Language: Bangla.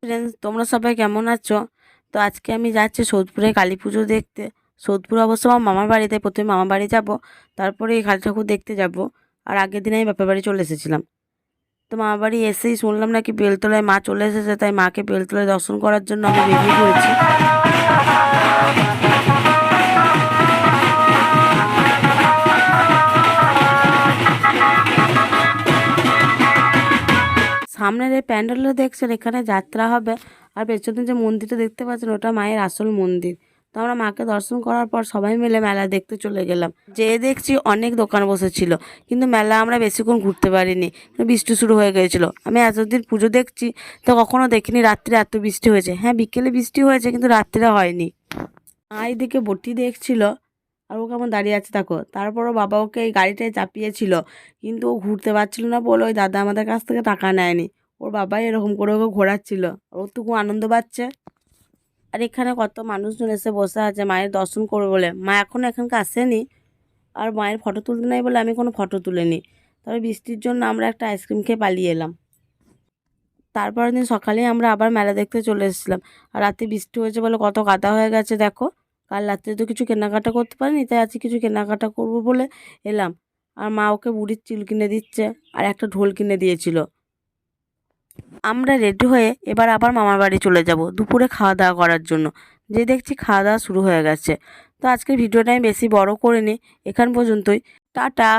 ফ্রেন্ডস, তোমরা সবাই কেমন আছো? তো আজকে আমি যাচ্ছি সোদপুরে কালী পুজো দেখতে। সোদপুর অবশ্য আমার মামার বাড়িতে, প্রথমে মামার বাড়ি যাব, তারপরে এই কালী ঠাকুর দেখতে যাব। আর আগের দিন আমি বাপের বাড়ি চলে এসেছিলাম। তো মামার বাড়ি এসেই শুনলাম নাকি বেলতলায় মা চলে এসেছে, তাই মাকে বেলতলায় দর্শন করার জন্য আমি বেরিয়ে পড়েছি। সামনের এই প্যান্ডেলটা দেখছেন, এখানে যাত্রা হবে। আর পেছনে যে মন্দিরটা দেখতে পাচ্ছেন, ওটা মায়ের আসল মন্দির। তো আমরা মাকে দর্শন করার পর সবাই মিলে মেলা দেখতে চলে গেলাম। যেয়ে দেখছি অনেক দোকান বসেছিল, কিন্তু মেলা আমরা বেশিক্ষণ ঘুরতে পারিনি, বৃষ্টি শুরু হয়ে গিয়েছিল। আমি এতদিন পুজো দেখছি, তো কখনো দেখিনি রাত্রে এত বৃষ্টি হয়েছে। হ্যাঁ, বিকেলে বৃষ্টি হয়েছে, কিন্তু রাত্রে হয়নি। মা এইদিকে বটি দেখছিল, আর ও কেমন দাঁড়িয়ে আছে দেখো। তারপরও বাবা ওকে এই গাড়িটায় চাপিয়েছিল, কিন্তু ও ঘুরতে পারছিল না বলে ওই দাদা আমাদের কাছ থেকে টাকা নেয়নি। ওর বাবাই এরকম করে ওকে ঘোরাচ্ছিল, ও তো খুব আনন্দ পাচ্ছে। আর এখানে কত মানুষজন এসে বসে আছে মায়ের দর্শন করবে বলে। মা এখনও এখানকে আসেনি, আর মায়ের ফটো তুলতে নেই বলে আমি কোনো ফটো তুলিনি। তবে বৃষ্টির জন্য আমরা একটা আইসক্রিম খেয়ে পালিয়ে এলাম। তারপরের দিন সকালেই আমরা আবার মেলা দেখতে চলে এসেছিলাম। আর রাতে বৃষ্টি হয়েছে বলে কত কাদা হয়ে গেছে দেখো। কাল রাত্রে তো কিছু কেনাকাটা করতে পারিনি, তাই আজকে কিছু কেনাকাটা করব বলে এলাম। আর মা ওকে বুড়ির চিল কিনে দিচ্ছে, আর একটা ঢোল কিনে দিয়েছিল। আমরা রেডি হয়ে এবার আবার মামার বাড়ি চলে যাব দুপুরে খাওয়া দাওয়া করার জন্য। যে দেখছি খাওয়া দাওয়া শুরু হয়ে গেছে। তো আজকের ভিডিওটা আমি বেশি বড় করিনি, এখান পর্যন্তই। টাটা।